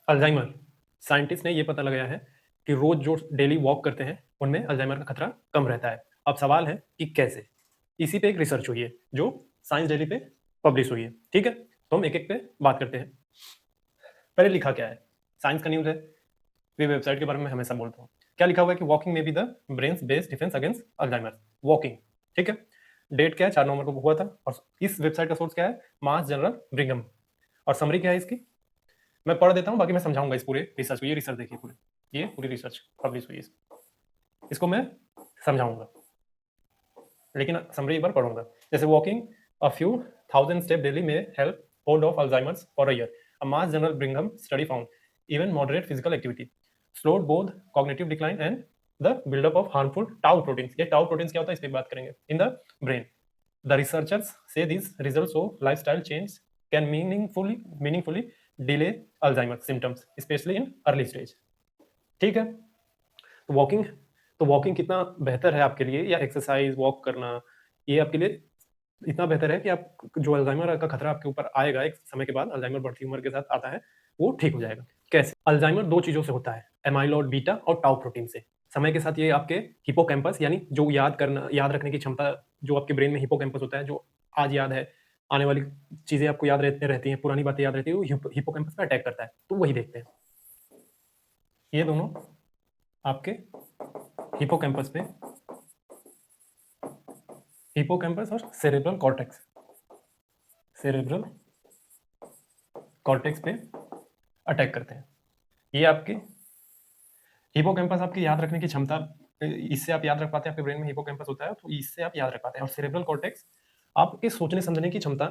Alzheimer, scientist ने ये पता लगाया है कि रोज जो डेली वॉक करते हैं उनमें अल्जाइमर का खतरा कम रहता है। अब सवाल है कि कैसे। इसी पे एक रिसर्च हुई है जो साइंस डेली पे पब्लिश हुई है। ठीक है, तो हम एक एक पे बात करते हैं। पहले लिखा क्या है, साइंस का न्यूज है, ये वेबसाइट के बारे में हमेशा बोलता हूँ। क्या लिखा हुआ है कि वॉकिंग में be the brains best defence against Alzheimer. Walking, ठीक है। डेट क्या है, 4 नवंबर को हुआ था। और इस वेबसाइट का सोर्स क्या है, मास जनरल ब्रिंगम। और समरी क्या है इसकी, मैं पढ़ देता हूँ, बाकी मैं समझाऊंगा इस पूरे रिसर्च को। ये रिसर्च देखिए पूरे, ये पूरी रिसर्च पब्लिश हुई है, इसको मैं समझाऊंगा, लेकिन समरी एक बार पढ़ूंगा। जैसे walking a few thousand step daily में help hold off Alzheimer's for a year. A Mass General Brigham study found even moderate physical activity slowed both cognitive decline and the buildup of harmful tau proteins. ये tau proteins क्या होता है इस पर बात करेंगे। In the brain, the researchers say this results of lifestyle change can meaningfully delay Alzheimer symptoms specially in early stage. ठीक है, तो वॉकिंग, तो वॉकिंग कितना बेहतर है आपके लिए, या एक्सरसाइज वॉक करना, ये आपके लिए इतना बेहतर है कि आप जो अल्जाइमर का खतरा आपके ऊपर आएगा एक समय के बाद, अल्जाइमर बढ़ती उम्र के साथ आता है, वो ठीक हो जाएगा। कैसे? अल्जाइमर दो चीजों से होता है, एमाइलॉइड बीटा और टाउ प्रोटीन से। समय के साथ ये आपके हिपोकैम्पस, यानी जो याद करना, याद रखने की क्षमता, जो आपके ब्रेन में हिपोकैम्पस होता है, जो आज याद है, आने वाली चीजें आपको याद रहती हैं, पुरानी बातें याद रहती है, वो हिपोकैम्पस पे अटैक करता है। तो वही देखते हैं, ये दोनों आपके हिपोकैम्पस पे, हिपोकैम्पस और सेरेब्रल कॉर्टेक्स, सेरेब्रल कॉर्टेक्स पे अटैक करते हैं। ये आपके हिपोकैम्पस आपकी याद रखने की क्षमता, इससे आप याद रख पाते हैं, आपके ब्रेन में हिपोकैम्पस होता है तो इससे आप याद रख पाते हैं। और सेरेब्रल कॉर्टेक्स आपके सोचने समझने की क्षमता,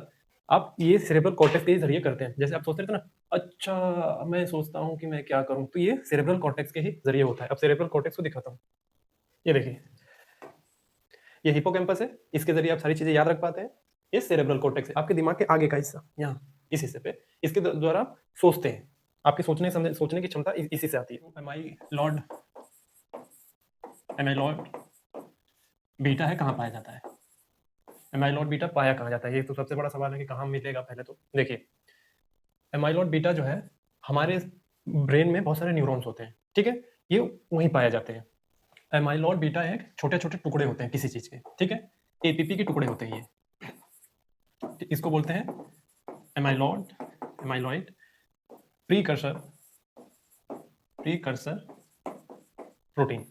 आप ये सेरेब्रल कॉर्टेक्स के जरिए करते हैं। जैसे आप सोचते थे ना, अच्छा मैं सोचता हूँ कि मैं क्या करूँ, तो ये सेरेब्रल कॉर्टेक्स के ही जरिए होता है। अब सेरेब्रल कॉर्टेक्स को दिखाता हूँ, ये देखिए, ये हिपोकैम्पस है, इसके जरिए आप सारी चीजें याद रख पाते हैं। ये सेरेब्रल कॉर्टेक्स है, आपके दिमाग के आगे का हिस्सा, यहाँ इस हिस्से पे, इसके द्वारा आप सोचते हैं। आपके सोचने की क्षमता इसी से आती है। एमाइलॉइड बीटा है, कहाँ पाया जाता है, एमाइलॉइड बीटा पाया कहाँ जाता है, ये तो सबसे बड़ा सवाल है कि कहाँ मिलेगा। पहले तो देखिए, एमाइलॉइड बीटा जो है, हमारे ब्रेन में बहुत सारे न्यूरॉन्स होते हैं, ठीक है, ये वहीं पाए जाते हैं। एमाइलॉइड बीटा एक छोटे छोटे टुकड़े होते हैं किसी चीज के, ठीक है, एपीपी के टुकड़े होते हैं ये, इसको बोलते हैं एमाइलॉइड प्रीकर्सर प्रोटीन।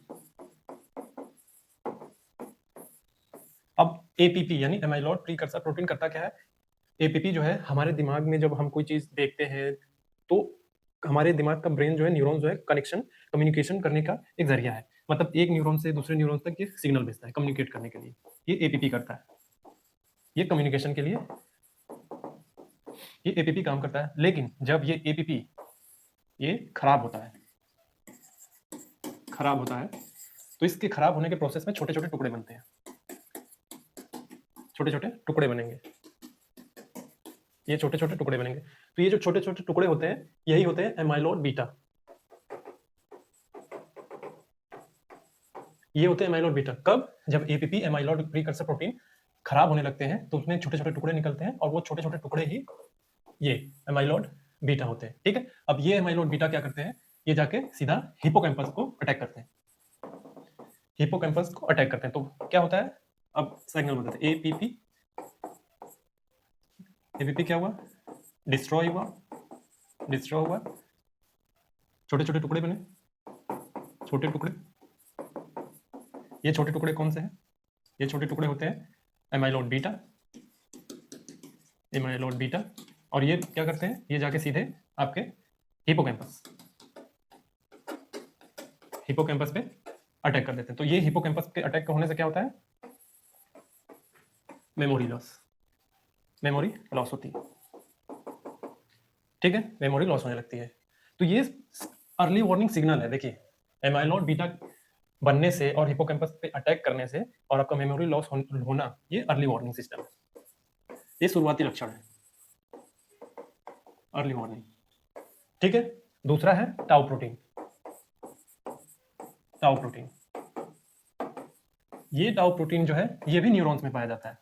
अब एपीपी यानी एमाइलॉइड प्रीकर्सर प्रोटीन करता क्या है, एपीपी जो है हमारे दिमाग में, जब हम कोई चीज देखते हैं तो हमारे दिमाग का ब्रेन जो है, न्यूरॉन जो है, कम्युनिकेशन करने का एक जरिया है। मतलब एक न्यूरॉन से दूसरे न्यूरॉन तक ये सिग्नल भेजता है कम्युनिकेट करने के लिए, ये एपीपी करता है, ये कम्युनिकेशन के लिए ये एपीपी काम करता है। लेकिन जब ये एपीपी ये खराब होता है तो इसके खराब होने के प्रोसेस में छोटे छोटे टुकड़े बनते हैं, छोटे छोटे टुकड़े बनेंगे, ये छोटे छोटे टुकड़े बनेंगे। तो ये जो छोटे छोटे टुकड़े होते हैं, यही होते हैं एमाइलॉइड बीटा, ये होते हैं एमाइलॉइड बीटा। कब? जब एपीपी एमाइलॉइड प्रीकर्सर प्रोटीन खराब होने लगते हैं तो उसमें छोटे छोटे टुकड़े निकलते हैं, और वो छोटे छोटे टुकड़े ही ये एमाइलॉइड बीटा होते हैं। ठीक है, अब ये एमाइलॉइड बीटा क्या करते हैं, ये जाके सीधा हिपोकैम्पस को अटैक करते हैं, हिपोकैम्पस को अटैक करते हैं। तो क्या होता है, अब सिग्नल बताते हैं, एपीपी, एपीपी क्या हुआ, डिस्ट्रॉय हुआ, छोटे छोटे टुकड़े बने, छोटे टुकड़े, ये छोटे टुकड़े कौन से हैं, ये छोटे टुकड़े होते हैं एमाइलॉइड बीटा, और ये क्या करते हैं, ये जाके सीधे आपके हिपोकैम्पस पे अटैक कर देते हैं। तो ये हिपोकैम्पस के अटैक होने से क्या होता है, मेमोरी लॉस होती है। ठीक है, मेमोरी लॉस होने लगती है। तो ये अर्ली वार्निंग सिग्नल है। देखिए, एमाइलॉइड बीटा बनने से और हिपोकैम्पस पे अटैक करने से और आपका मेमोरी लॉस होना, ये अर्ली वार्निंग सिस्टम है, ये शुरुआती लक्षण है, अर्ली वार्निंग। ठीक है, दूसरा है टाउ प्रोटीन। ये टाउ प्रोटीन जो है, ये भी न्यूरॉन्स में पाया जाता है,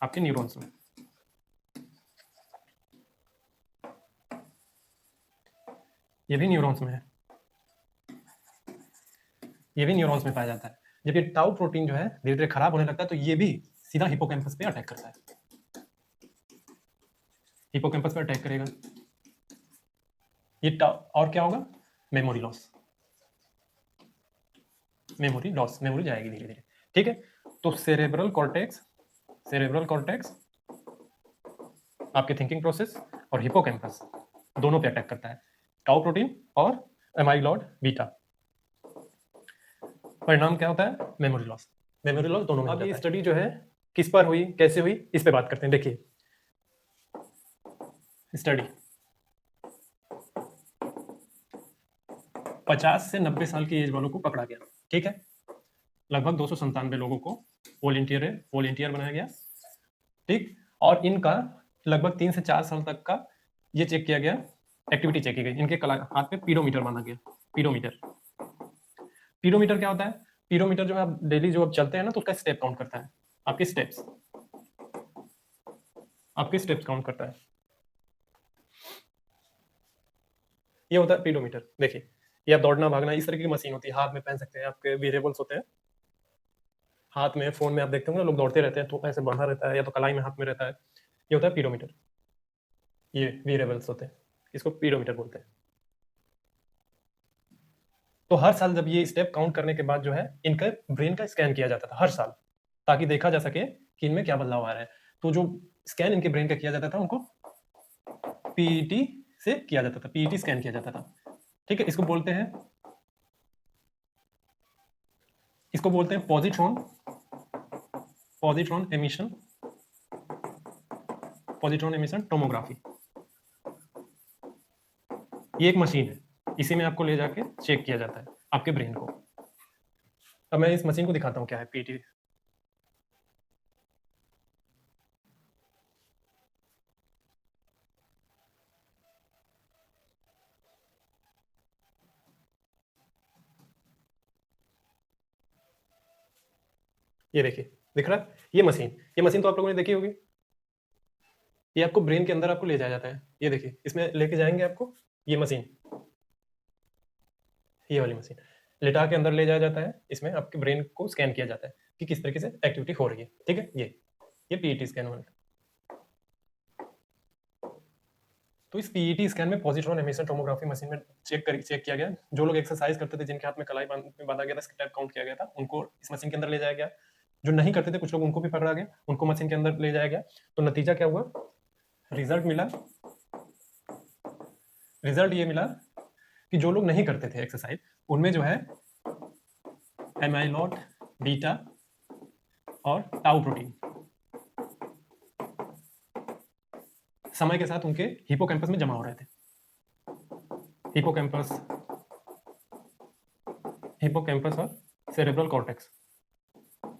आपके न्यूरॉन्स में। ये भी न्यूरॉन्स में है, ये भी न्यूरॉन्स में पाया जाता है। जब ये टाउ प्रोटीन जो है धीरे धीरे खराब होने लगता है तो ये भी सीधा हिपोकैम्पस पे अटैक करता है, हिपोकैम्पस पे अटैक करेगा। ये टाउ और क्या होगा, memory loss, memory loss, memory जाएगी धीरे धीरे। ठीक है, तो सेरेब्रल कॉर्टेक्स, सेरेब्रल कॉर्टेक्स आपके थिंकिंग प्रोसेस और हिपोकैम्पस दोनों पे अटैक करता है, टाउ प्रोटीन और एमाइलॉइड बीटा। परिणाम क्या होता है, मेमोरी लॉस, मेमोरी लॉस दोनों में। अब ये स्टडी जो है किस पर हुई, कैसे हुई, इस पे बात करते हैं। देखिए स्टडी 50 से 90 साल की एज वालों को पकड़ा गया, ठीक है, लगभग 297 लोगों को वॉलेंटियर बनाया गया, ठीक, और इनका लगभग 3 से 4 साल तक का ये चेक किया गया, एक्टिविटी चेक की गई। इनके हाथ पे पीडोमीटर माना गया, पीडोमीटर, पीडोमीटर क्या होता है, पीडोमीटर जो है आप डेली जो आप चलते हैं ना तो उसका स्टेप काउंट करता है, आपके स्टेप्स, आपके स्टेप्स काउंट करता है, ये होता है पीडोमीटर। देखिए ये आप दौड़ना भागना इस तरह की मशीन होती है, हाथ में पहन सकते हैं, आपके वेरिएबल्स होते हैं हाथ में, फोन में आप देखते होंगे ना लोग दौड़ते रहते हैं तो ऐसे बढ़ा रहता है या तो कलाई में हाथ में रहता है, ये होता है पीडोमीटर, ये वेरिएबल्स होते हैं, इसको पीडोमीटर बोलते हैं। तो हर साल जब ये स्टेप काउंट करने के बाद जो है इनका ब्रेन का स्कैन किया जाता था हर साल, ताकि देखा जा सके कि इनमें क्या बदलाव आ रहा है। तो जो स्कैन इनके ब्रेन का किया जाता था उनको पीईटी से किया जाता था, पीईटी स्कैन किया जाता था, ठीक है। इसको बोलते हैं, इसको बोलते हैं positron, positron emission, positron emission tomography. ये एक मशीन है, इसी में आपको ले जाके चेक किया जाता है आपके ब्रेन को। अब मैं इस मशीन को दिखाता हूँ क्या है पीईटी। ये देखिए दिख रहा है, ये मशीन तो आप लोगों ने देखी होगी। ये आपको ब्रेन के अंदर आपको ले जाया जाता है, ये देखिए इसमें लेके जाएंगे आपको, ये मशीन, ये वाली मशीन लेटा के अंदर ले जाया जाता है, इसमें आपके ब्रेन को स्कैन किया जाता है कि किस तरीके से एक्टिविटी हो रही है, ठीक है। ये पीईटी स्कैन हो रहा है। तो इस पीईटी स्कैन में पॉजिट्रॉन एमिशन टोमोग्राफी मशीन में चेक किया गया, जो लोग एक्सरसाइज करते थे, जिनके हाथ में कलाई बांधा गया था, स्टेप काउंट किया गया था, उनको इस मशीन के अंदर ले जाया गया। जो नहीं करते थे कुछ लोग, उनको भी पकड़ा गया, उनको मशीन के अंदर ले जाया गया। तो नतीजा क्या हुआ, रिजल्ट मिला, रिजल्ट ये मिला कि जो लोग नहीं करते थे एक्सरसाइज उनमें जो है एमाइलॉइड बीटा और टाउ प्रोटीन समय के साथ उनके हिपोकैम्पस में जमा हो रहे थे। हिपोकैम्पस, हिपोकैम्पस और सेरेब्रल कॉर्टेक्स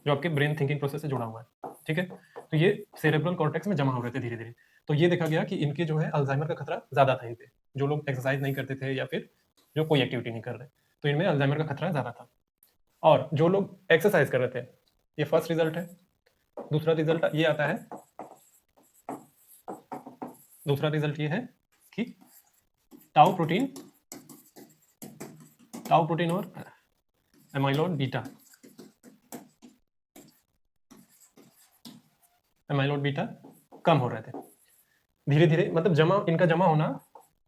जो आपके ब्रेन थिंकिंग प्रोसेस से जुड़ा हुआ है, ठीक है। तो ये सेरेब्रल कॉर्टेक्स में जमा हो रहे थे धीरे धीरे। तो ये देखा गया कि इनके जो है अल्जाइमर का खतरा ज्यादा था इन पे, जो लोग एक्सरसाइज नहीं करते थे या फिर जो कोई एक्टिविटी नहीं कर रहे, तो इनमें अल्जाइमर का खतरा ज्यादा था। और जो लोग एक्सरसाइज कर रहे थे, ये फर्स्ट रिजल्ट है। दूसरा रिजल्ट ये आता है, दूसरा रिजल्ट ये है कि टाउ प्रोटीन, टाउ प्रोटीन और एमाइलॉइड बीटा, एमाइलॉइड बीटा कम हो रहे थे धीरे धीरे, मतलब जमा, इनका जमा होना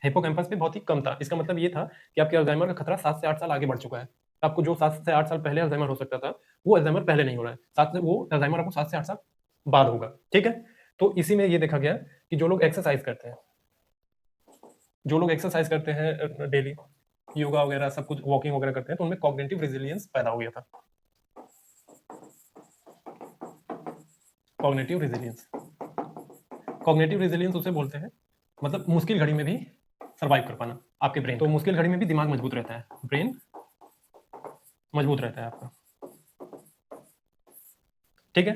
हिपोकैम्पस पे बहुत ही कम था। इसका मतलब ये था कि आपके अल्जाइमर का खतरा 7 से 8 साल आगे बढ़ चुका है। आपको जो 7 से 8 साल पहले अल्जाइमर हो सकता था, वो अल्जाइमर पहले नहीं हो रहा है, वो अल्जाइमर आपको 7 से 8 साल बाद होगा, ठीक है। तो इसी में ये देखा गया कि जो लोग एक्सरसाइज करते हैं, जो लोग एक्सरसाइज करते हैं डेली, योगा वगैरह सब कुछ, वॉकिंग वगैरह करते हैं, तो उनमें कॉग्निटिव रेजिलियंस पैदा हो गया था। कॉग्निटिव रेजिलियंस, कॉग्निटिव रेजिलियंस उसे बोलते हैं, मतलब मुश्किल घड़ी में भी सर्वाइव कर पाना आपके ब्रेन। तो मुश्किल घड़ी में भी दिमाग मजबूत रहता है, ब्रेन मजबूत रहता है आपका, ठीक है।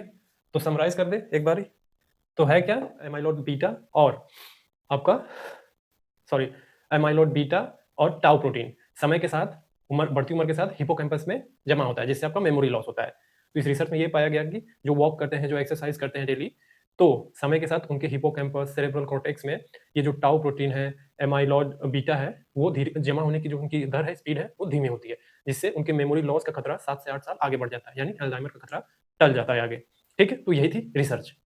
तो समराइज कर दे एक बारी, तो है क्या, एमाइलॉइड बीटा और आपका, सॉरी, एमाइलॉइड बीटा और टाउ प्रोटीन समय के साथ, उम्र बढ़ती उम्र के साथ हिपोकैम्पस में जमा होता है, जिससे आपका मेमोरी लॉस होता है। तो इस रिसर्च में ये पाया गया कि जो वॉक करते हैं, जो एक्सरसाइज करते हैं डेली, तो समय के साथ उनके हिप्पोकैम्पस, सेरेब्रल कॉर्टेक्स में ये जो टाउ प्रोटीन है, एमाइलॉइड बीटा है, वो धीरे जमा होने की जो उनकी दर है, स्पीड है, वो धीमी होती है, जिससे उनके मेमोरी लॉस का खतरा 7 से 8 साल आगे बढ़ जाता है, यानी अल्जाइमर का खतरा टल जाता है आगे। ठीक है? तो यही थी रिसर्च।